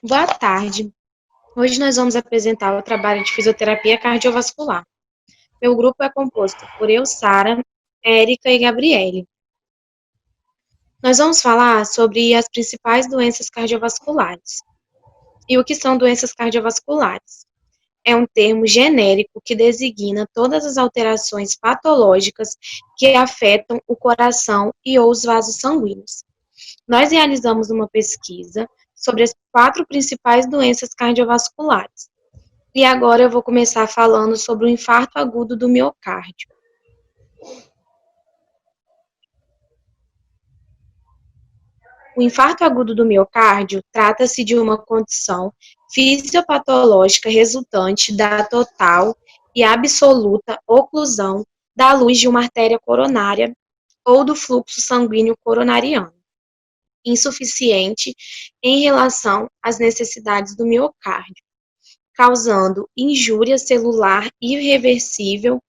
Boa tarde. Hoje nós vamos apresentar o trabalho de fisioterapia cardiovascular. Meu grupo é composto por eu, Sara, Érica e Gabriele. Nós vamos falar sobre as principais doenças cardiovasculares. E o que são doenças cardiovasculares? É um termo genérico que designa todas as alterações patológicas que afetam o coração e ou os vasos sanguíneos. Nós realizamos uma pesquisa sobre as 4 principais doenças cardiovasculares. E agora eu vou começar falando sobre o infarto agudo do miocárdio. O infarto agudo do miocárdio trata-se de uma condição fisiopatológica resultante da total e absoluta oclusão da luz de uma artéria coronária ou do fluxo sanguíneo coronariano, insuficiente em relação às necessidades do miocárdio, causando injúria celular irreversível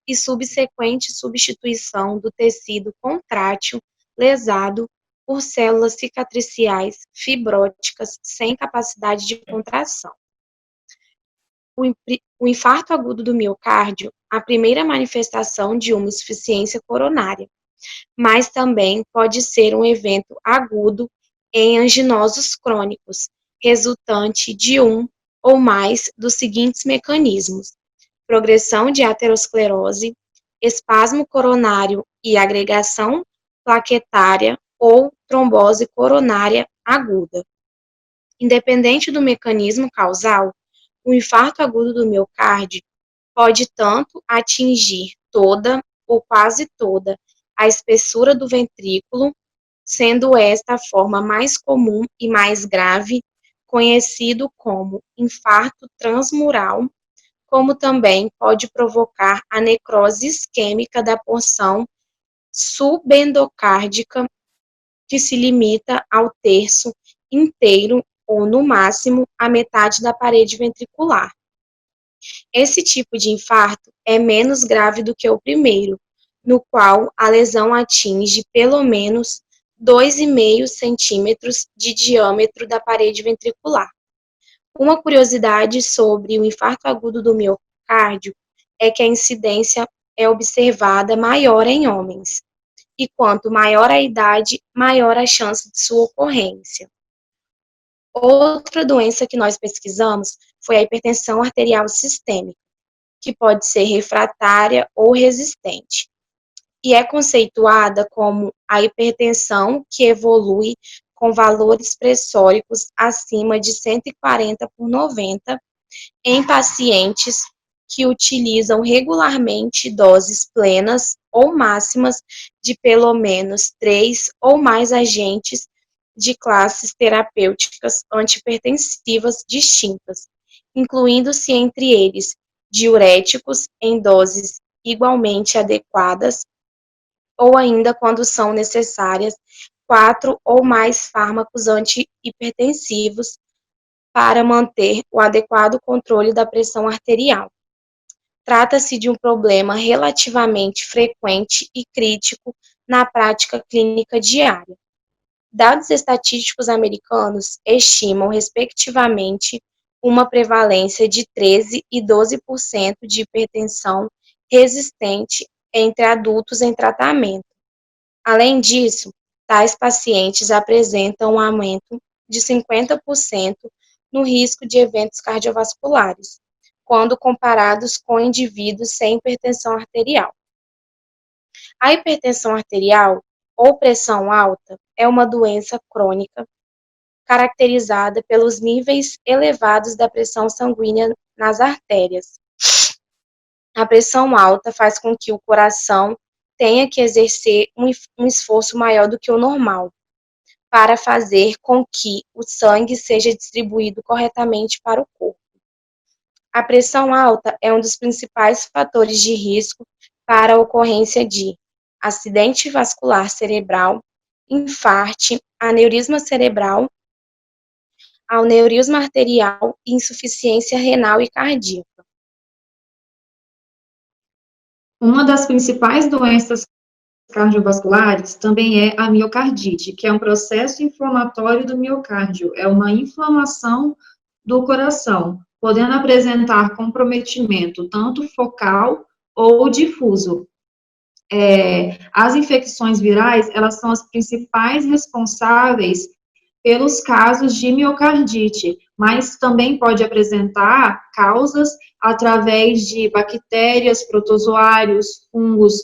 e subsequente substituição do tecido contrátil lesado por células cicatriciais fibróticas sem capacidade de contração. O infarto agudo do miocárdio, a primeira manifestação de uma insuficiência coronária, mas também pode ser um evento agudo em anginosos crônicos, resultante de um ou mais dos seguintes mecanismos: progressão de aterosclerose, espasmo coronário e agregação plaquetária ou trombose coronária aguda. Independente do mecanismo causal, o infarto agudo do miocárdio pode tanto atingir toda ou quase toda a espessura do ventrículo, sendo esta a forma mais comum e mais grave, conhecido como infarto transmural, como também pode provocar a necrose isquêmica da porção subendocárdica, que se limita ao terço inteiro ou, no máximo, a metade da parede ventricular. Esse tipo de infarto é menos grave do que o primeiro, no qual a lesão atinge pelo menos 2,5 centímetros de diâmetro da parede ventricular. Uma curiosidade sobre o infarto agudo do miocárdio é que a incidência é observada maior em homens, e quanto maior a idade, maior a chance de sua ocorrência. Outra doença que nós pesquisamos foi a hipertensão arterial sistêmica, que pode ser refratária ou resistente, e é conceituada como a hipertensão que evolui com valores pressóricos acima de 140 por 90 em pacientes que utilizam regularmente doses plenas ou máximas de pelo menos 3 ou mais agentes de classes terapêuticas antihipertensivas distintas, incluindo-se entre eles diuréticos em doses igualmente adequadas, ou ainda, quando são necessárias, 4 ou mais fármacos antihipertensivos para manter o adequado controle da pressão arterial. Trata-se de um problema relativamente frequente e crítico na prática clínica diária. Dados estatísticos americanos estimam, respectivamente, uma prevalência de 13 e 12% de hipertensão resistente entre adultos em tratamento. Além disso, tais pacientes apresentam um aumento de 50% no risco de eventos cardiovasculares, quando comparados com indivíduos sem hipertensão arterial. A hipertensão arterial, ou pressão alta, é uma doença crônica caracterizada pelos níveis elevados da pressão sanguínea nas artérias. A pressão alta faz com que o coração tenha que exercer um esforço maior do que o normal, para fazer com que o sangue seja distribuído corretamente para o corpo. A pressão alta é um dos principais fatores de risco para a ocorrência de acidente vascular cerebral, infarte, aneurisma cerebral, aneurisma arterial e insuficiência renal e cardíaca. Uma das principais doenças cardiovasculares também é a miocardite, que é um processo inflamatório do miocárdio, é uma inflamação do coração, podendo apresentar comprometimento tanto focal ou difuso. As infecções virais, elas são as principais responsáveis pelos casos de miocardite, mas também pode apresentar causas através de bactérias, protozoários, fungos,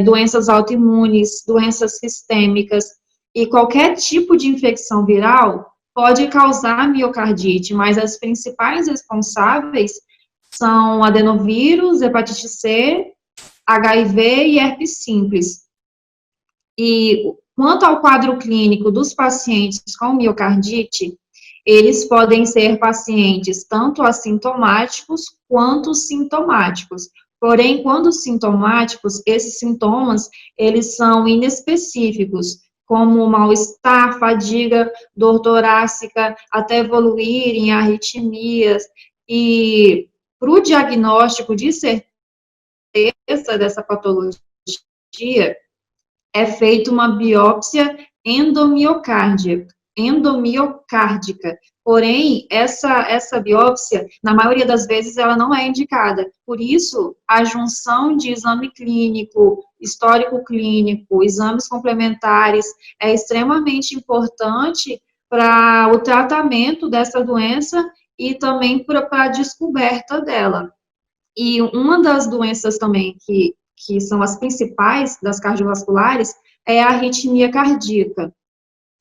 doenças autoimunes, doenças sistêmicas, e qualquer tipo de infecção viral pode causar miocardite, mas as principais responsáveis são adenovírus, hepatite C, HIV e herpes simples. E quanto ao quadro clínico dos pacientes com miocardite, eles podem ser pacientes tanto assintomáticos quanto sintomáticos. Porém, quando sintomáticos, esses sintomas, eles são inespecíficos, como mal-estar, fadiga, dor torácica, até evoluir em arritmias. E para o diagnóstico de certeza dessa patologia, é feita uma biópsia endomiocárdica. Porém, essa biópsia, na maioria das vezes, ela não é indicada. Por isso, a junção de exame clínico, histórico clínico, exames complementares, é extremamente importante para o tratamento dessa doença e também para a descoberta dela. E uma das doenças também que são as principais das cardiovasculares é a arritmia cardíaca,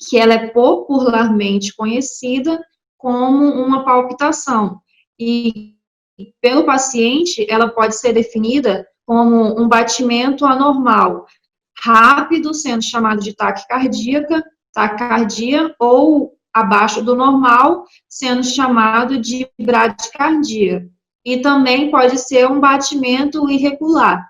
que ela é popularmente conhecida como uma palpitação. E pelo paciente, ela pode ser definida como um batimento anormal, rápido, sendo chamado de taquicardia, ou abaixo do normal, sendo chamado de bradicardia. E também pode ser um batimento irregular.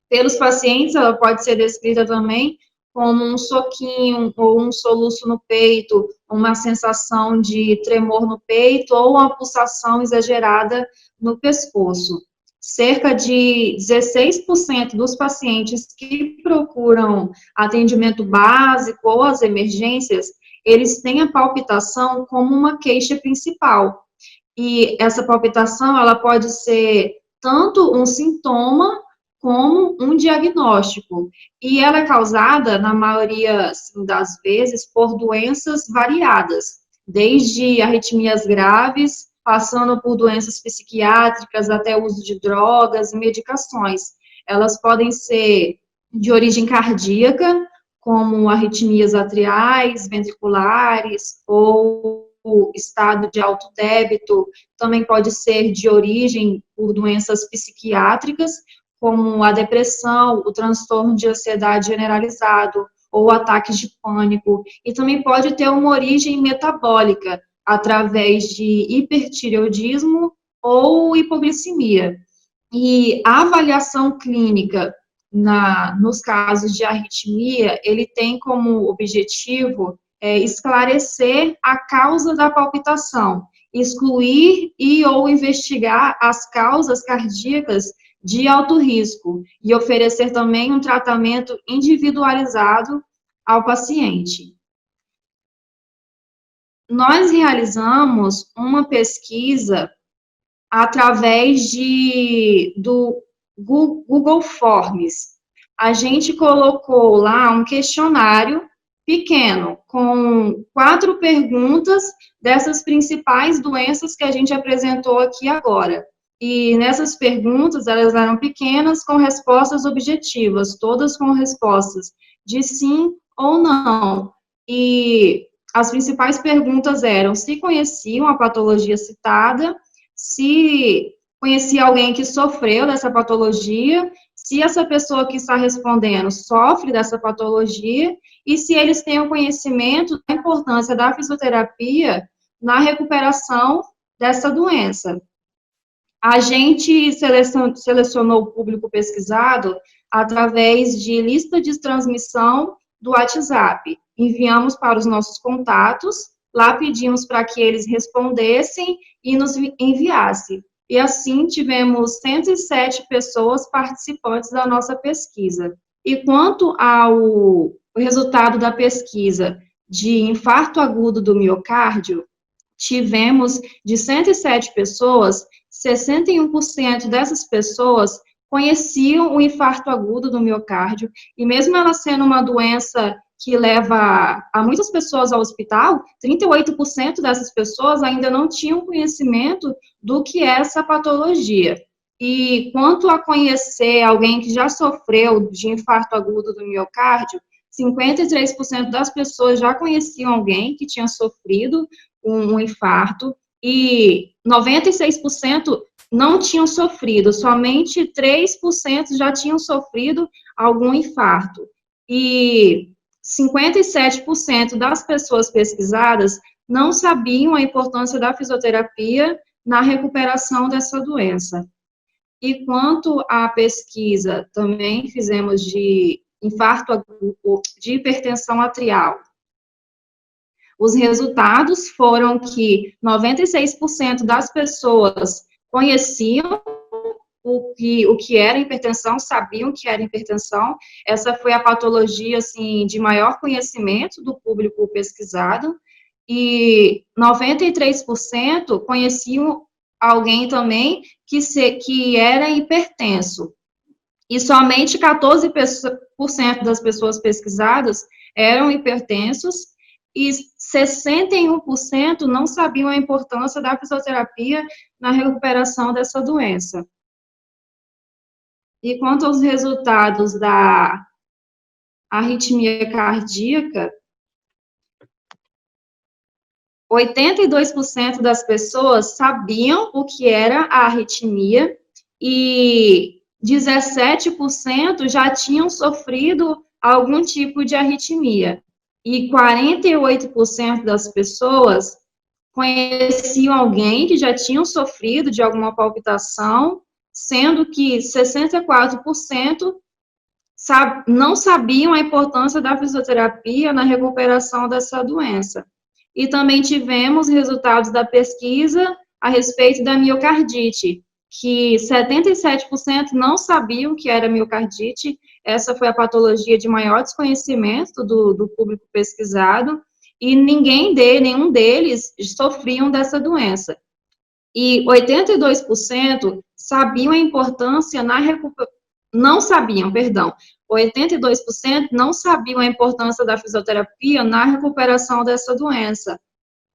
Pelos pacientes, ela pode ser descrita também como um soquinho ou um soluço no peito, uma sensação de tremor no peito ou uma pulsação exagerada no pescoço. Cerca de 16% dos pacientes que procuram atendimento básico ou as emergências, eles têm a palpitação como uma queixa principal. E essa palpitação, ela pode ser tanto um sintoma como um diagnóstico. E ela é causada, na maioria assim, das vezes, por doenças variadas, desde arritmias graves, passando por doenças psiquiátricas, até o uso de drogas e medicações. Elas podem ser de origem cardíaca, como arritmias atriais, ventriculares, ou o estado de alto débito, também pode ser de origem por doenças psiquiátricas, como a depressão, o transtorno de ansiedade generalizado, ou ataques de pânico, e também pode ter uma origem metabólica, através de hipertireoidismo ou hipoglicemia. E a avaliação clínica nos casos de arritmia, ele tem como objetivo esclarecer a causa da palpitação, excluir e ou investigar as causas cardíacas de alto risco e oferecer também um tratamento individualizado ao paciente. Nós realizamos uma pesquisa através do Google Forms. A gente colocou lá um questionário pequeno, com 4 perguntas dessas principais doenças que a gente apresentou aqui agora. E nessas perguntas, elas eram pequenas, com respostas objetivas, todas com respostas de sim ou não. E as principais perguntas eram se conheciam a patologia citada, se conhecia alguém que sofreu dessa patologia, se essa pessoa que está respondendo sofre dessa patologia, e se eles têm o conhecimento da importância da fisioterapia na recuperação dessa doença. A gente selecionou o público pesquisado através de lista de transmissão do WhatsApp. Enviamos para os nossos contatos, lá pedimos para que eles respondessem e nos enviassem. E assim tivemos 107 pessoas participantes da nossa pesquisa. E quanto ao resultado da pesquisa de infarto agudo do miocárdio, tivemos de 107 pessoas, 61% dessas pessoas conheciam o infarto agudo do miocárdio, e mesmo ela sendo uma doença que leva a muitas pessoas ao hospital, 38% dessas pessoas ainda não tinham conhecimento do que é essa patologia. E quanto a conhecer alguém que já sofreu de infarto agudo do miocárdio, 53% das pessoas já conheciam alguém que tinha sofrido um infarto, e 96% não tinham sofrido, somente 3% já tinham sofrido algum infarto. E 57% das pessoas pesquisadas não sabiam a importância da fisioterapia na recuperação dessa doença. E quanto à pesquisa, também fizemos de infarto agudo, de hipertensão atrial. Os resultados foram que 96% das pessoas conheciam o que era hipertensão, sabiam o que era hipertensão. Essa foi a patologia, assim, de maior conhecimento do público pesquisado. E 93% conheciam alguém também que era hipertenso. E somente 14% das pessoas pesquisadas eram hipertensos, e 61% não sabiam a importância da fisioterapia na recuperação dessa doença. E quanto aos resultados da arritmia cardíaca, 82% das pessoas sabiam o que era a arritmia, e 17% já tinham sofrido algum tipo de arritmia. E 48% das pessoas conheciam alguém que já tinham sofrido de alguma palpitação, sendo que 64% não sabiam a importância da fisioterapia na recuperação dessa doença. E também tivemos resultados da pesquisa a respeito da miocardite, que 77% não sabiam que era miocardite. Essa foi a patologia de maior desconhecimento do público pesquisado, e nenhum deles sofriam dessa doença. E 82% sabiam a importância não sabiam, perdão, 82% não sabiam a importância da fisioterapia na recuperação dessa doença.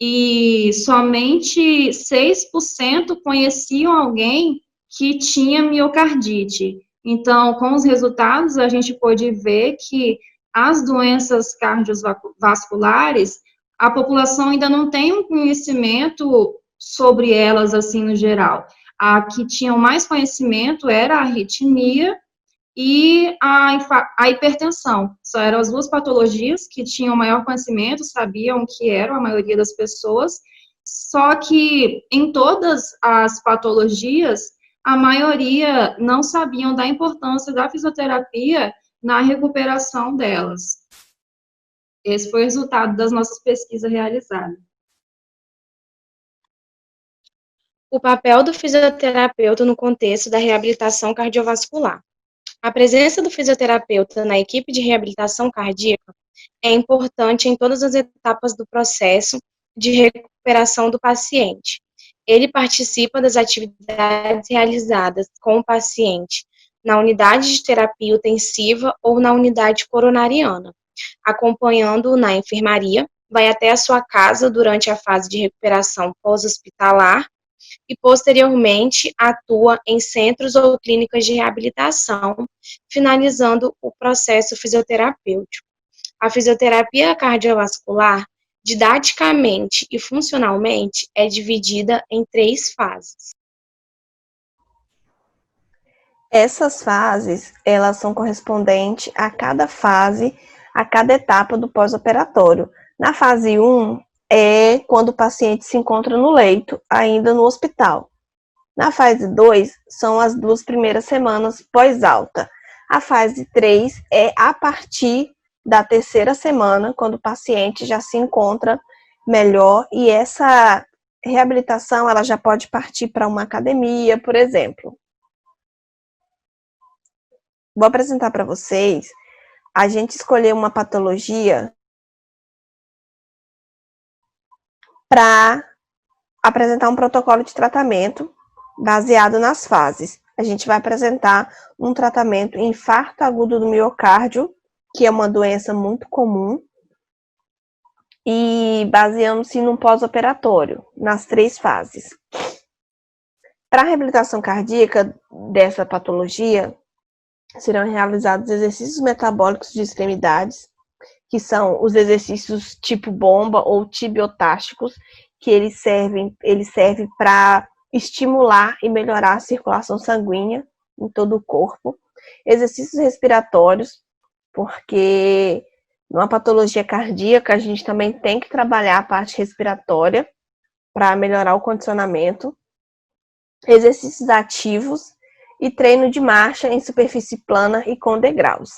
E somente 6% conheciam alguém que tinha miocardite. Então, com os resultados, a gente pôde ver que as doenças cardiovasculares, a população ainda não tem um conhecimento sobre elas, assim, no geral. A que tinha mais conhecimento era a arritmia e a hipertensão. Só eram as duas patologias que tinham maior conhecimento, sabiam o que eram a maioria das pessoas, só que em todas as patologias, a maioria não sabiam da importância da fisioterapia na recuperação delas. Esse foi o resultado das nossas pesquisas realizadas. O papel do fisioterapeuta no contexto da reabilitação cardiovascular. A presença do fisioterapeuta na equipe de reabilitação cardíaca é importante em todas as etapas do processo de recuperação do paciente. Ele participa das atividades realizadas com o paciente na unidade de terapia intensiva ou na unidade coronariana, acompanhando-o na enfermaria, vai até a sua casa durante a fase de recuperação pós-hospitalar e, posteriormente, atua em centros ou clínicas de reabilitação, finalizando o processo fisioterapêutico. A fisioterapia cardiovascular, didaticamente e funcionalmente, é dividida em 3 fases. Essas fases, elas são correspondentes a cada fase, a cada etapa do pós-operatório. Na fase 1, é quando o paciente se encontra no leito, ainda no hospital. Na fase 2, são as 2 primeiras semanas pós-alta. A fase 3 é a partir da 3ª semana, quando o paciente já se encontra melhor, e essa reabilitação ela já pode partir para uma academia, por exemplo. Vou apresentar para vocês a gente escolher uma patologia para apresentar um protocolo de tratamento baseado nas fases. A gente vai apresentar um tratamento em infarto agudo do miocárdio, que é uma doença muito comum, e baseando-se num pós-operatório, nas 3 fases. Para a reabilitação cardíaca dessa patologia, serão realizados exercícios metabólicos de extremidades, que são os exercícios tipo bomba ou tibiotáxicos, que eles servem para estimular e melhorar a circulação sanguínea em todo o corpo. Exercícios respiratórios, porque numa patologia cardíaca a gente também tem que trabalhar a parte respiratória para melhorar o condicionamento. Exercícios ativos e treino de marcha em superfície plana e com degraus.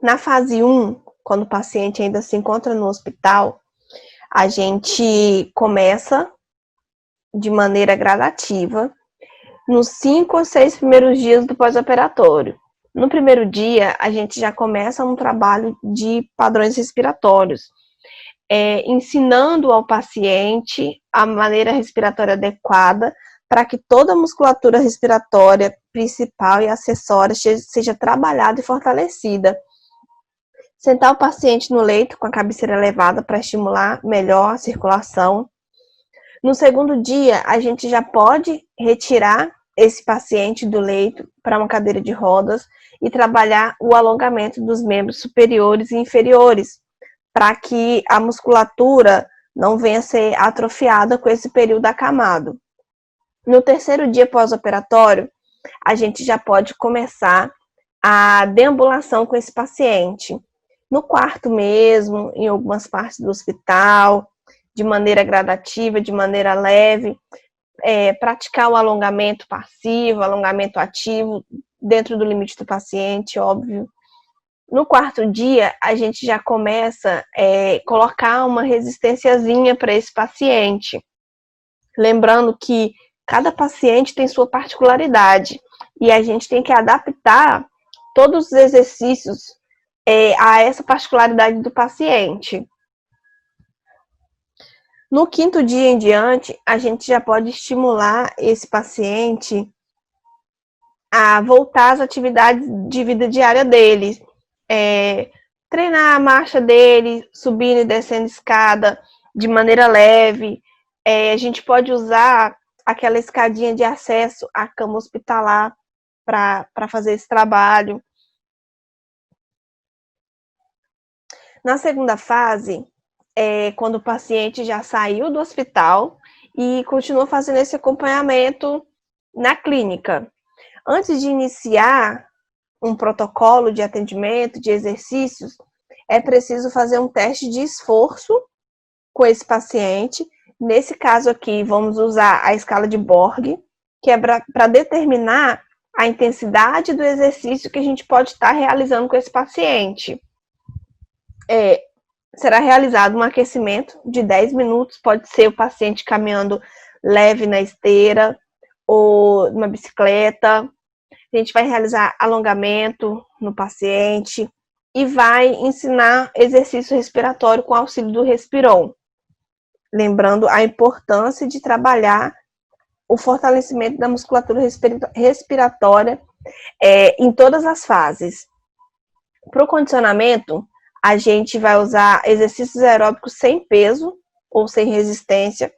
Na fase 1, quando o paciente ainda se encontra no hospital, a gente começa de maneira gradativa nos 5 ou 6 primeiros dias do pós-operatório. No primeiro dia, a gente já começa um trabalho de padrões respiratórios, ensinando ao paciente a maneira respiratória adequada para que toda a musculatura respiratória principal e acessória seja trabalhada e fortalecida. Sentar o paciente no leito com a cabeceira elevada para estimular melhor a circulação. No segundo dia, a gente já pode retirar esse paciente do leito para uma cadeira de rodas e trabalhar o alongamento dos membros superiores e inferiores, para que a musculatura não venha a ser atrofiada com esse período acamado. No terceiro dia pós-operatório, a gente já pode começar a deambulação com esse paciente. No quarto mesmo, em algumas partes do hospital, de maneira gradativa, de maneira leve, praticar o alongamento passivo, alongamento ativo, dentro do limite do paciente, óbvio. No quarto dia, a gente já começa a colocar uma resistênciazinha para esse paciente. Lembrando que cada paciente tem sua particularidade e a gente tem que adaptar todos os exercícios a essa particularidade do paciente. No quinto dia em diante, a gente já pode estimular esse paciente a voltar às atividades de vida diária dele. Treinar a marcha dele, subindo e descendo escada de maneira leve. A gente pode usar aquela escadinha de acesso à cama hospitalar para fazer esse trabalho. Na segunda fase, quando o paciente já saiu do hospital e continua fazendo esse acompanhamento na clínica. Antes de iniciar um protocolo de atendimento, de exercícios, é preciso fazer um teste de esforço com esse paciente. Nesse caso aqui, vamos usar a escala de Borg, que é para determinar a intensidade do exercício que a gente pode estar realizando com esse paciente. Será realizado um aquecimento de 10 minutos, pode ser o paciente caminhando leve na esteira ou numa bicicleta. A gente vai realizar alongamento no paciente e vai ensinar exercício respiratório com auxílio do Respiron. Lembrando a importância de trabalhar o fortalecimento da musculatura respiratória em todas as fases. Para o condicionamento, a gente vai usar exercícios aeróbicos sem peso ou sem resistência,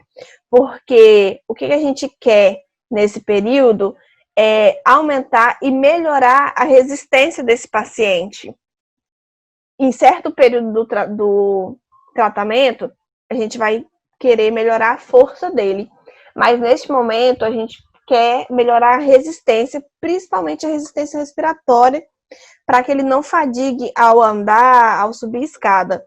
porque o que a gente quer nesse período é aumentar e melhorar a resistência desse paciente. Em certo período do tratamento, a gente vai querer melhorar a força dele, mas neste momento a gente quer melhorar a resistência, principalmente a resistência respiratória, para que ele não fadigue ao andar, ao subir escada.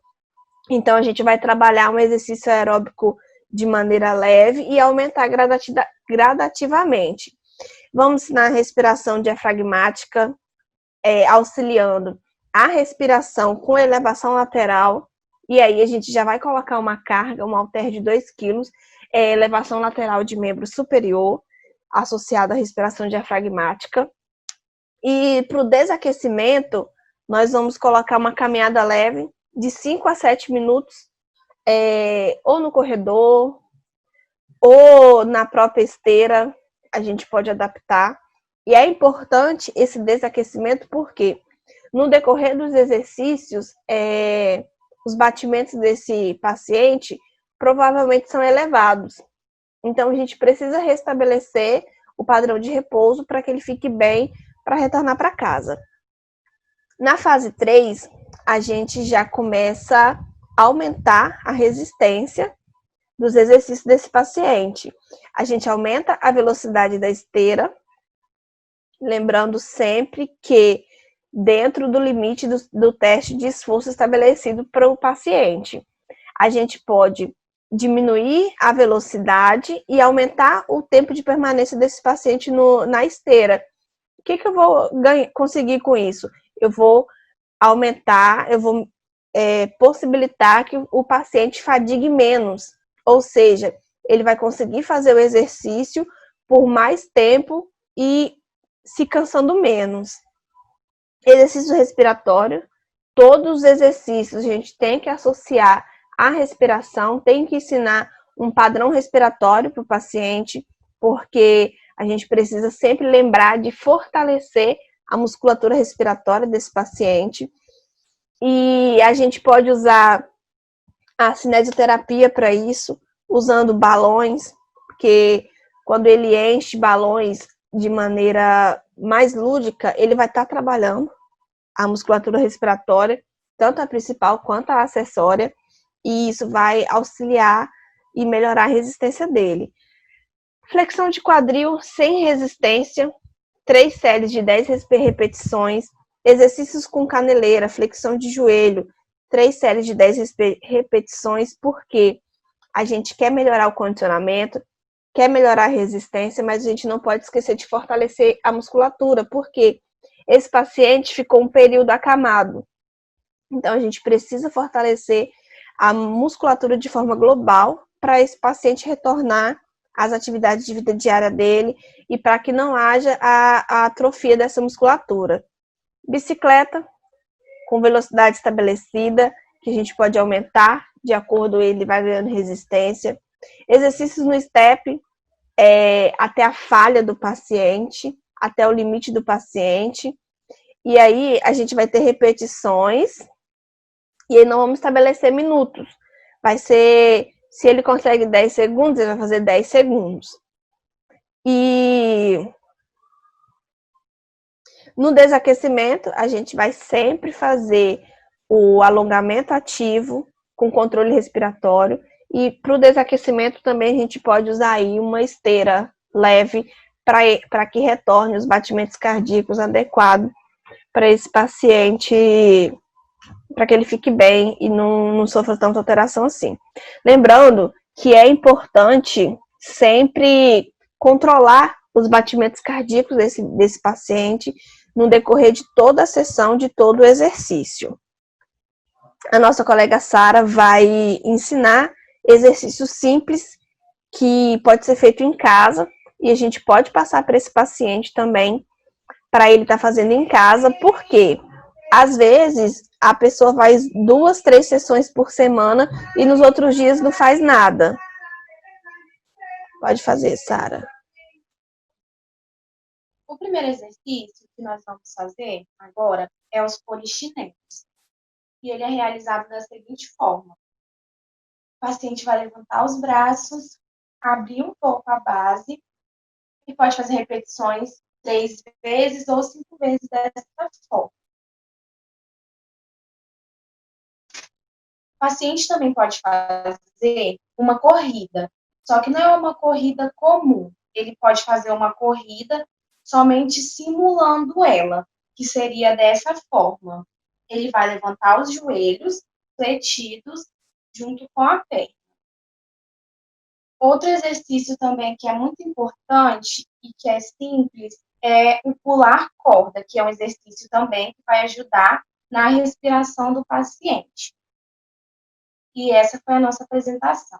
Então, a gente vai trabalhar um exercício aeróbico de maneira leve e aumentar gradativamente. Vamos ensinar a respiração diafragmática, auxiliando a respiração com elevação lateral, e aí a gente já vai colocar uma carga, um halter de 2 kg, elevação lateral de membro superior, associada à respiração diafragmática. E para o desaquecimento, nós vamos colocar uma caminhada leve de 5 a 7 minutos, ou no corredor, ou na própria esteira, a gente pode adaptar. E é importante esse desaquecimento porque no decorrer dos exercícios, os batimentos desse paciente provavelmente são elevados. Então, a gente precisa restabelecer o padrão de repouso para que ele fique bem para retornar para casa. Na fase 3, a gente já começa a aumentar a resistência dos exercícios desse paciente. A gente aumenta a velocidade da esteira, lembrando sempre que dentro do limite do teste de esforço estabelecido para o paciente. A gente pode diminuir a velocidade e aumentar o tempo de permanência desse paciente na esteira. O que eu vou conseguir com isso? Eu vou aumentar, eu vou possibilitar que o paciente fadigue menos, ou seja, ele vai conseguir fazer o exercício por mais tempo e se cansando menos. Exercício respiratório, todos os exercícios a gente tem que associar à respiração, tem que ensinar um padrão respiratório para o paciente, porque a gente precisa sempre lembrar de fortalecer a musculatura respiratória desse paciente. E a gente pode usar a cinesioterapia para isso, usando balões, porque quando ele enche balões de maneira mais lúdica, ele vai estar trabalhando a musculatura respiratória, tanto a principal quanto a acessória, e isso vai auxiliar e melhorar a resistência dele. Flexão de quadril sem resistência, 3 séries de 10 repetições, exercícios com caneleira, flexão de joelho, 3 séries de 10 repetições, porque a gente quer melhorar o condicionamento, quer melhorar a resistência, mas a gente não pode esquecer de fortalecer a musculatura, porque esse paciente ficou um período acamado. Então, a gente precisa fortalecer a musculatura de forma global para esse paciente retornar às atividades de vida diária dele e para que não haja a atrofia dessa musculatura. Bicicleta com velocidade estabelecida, que a gente pode aumentar de acordo ele vai ganhando resistência. Exercícios no step, até a falha do paciente, até o limite do paciente. E aí a gente vai ter repetições e aí não vamos estabelecer minutos. Vai ser, se ele consegue 10 segundos, ele vai fazer 10 segundos. E no desaquecimento, a gente vai sempre fazer o alongamento ativo com controle respiratório. E para o desaquecimento também a gente pode usar aí uma esteira leve para que retorne os batimentos cardíacos adequados para esse paciente, para que ele fique bem e não sofra tanta alteração assim. Lembrando que é importante sempre controlar os batimentos cardíacos desse paciente no decorrer de toda a sessão, de todo o exercício. A nossa colega Sara vai ensinar exercícios simples que pode ser feito em casa e a gente pode passar para esse paciente também, para ele estar fazendo em casa, porque às vezes a pessoa faz 2, 3 sessões por semana e nos outros dias não faz nada. Pode fazer, Sara. O primeiro exercício que nós vamos fazer agora é os polichinelos. E ele é realizado da seguinte forma. O paciente vai levantar os braços, abrir um pouco a base e pode fazer repetições 3 vezes ou 5 vezes dessa forma. O paciente também pode fazer uma corrida, só que não é uma corrida comum. Ele pode fazer uma corrida somente simulando ela, que seria dessa forma. Ele vai levantar os joelhos fletidos junto com a perna. Outro exercício também que é muito importante e que é simples é o pular corda, que é um exercício também que vai ajudar na respiração do paciente. E essa foi a nossa apresentação.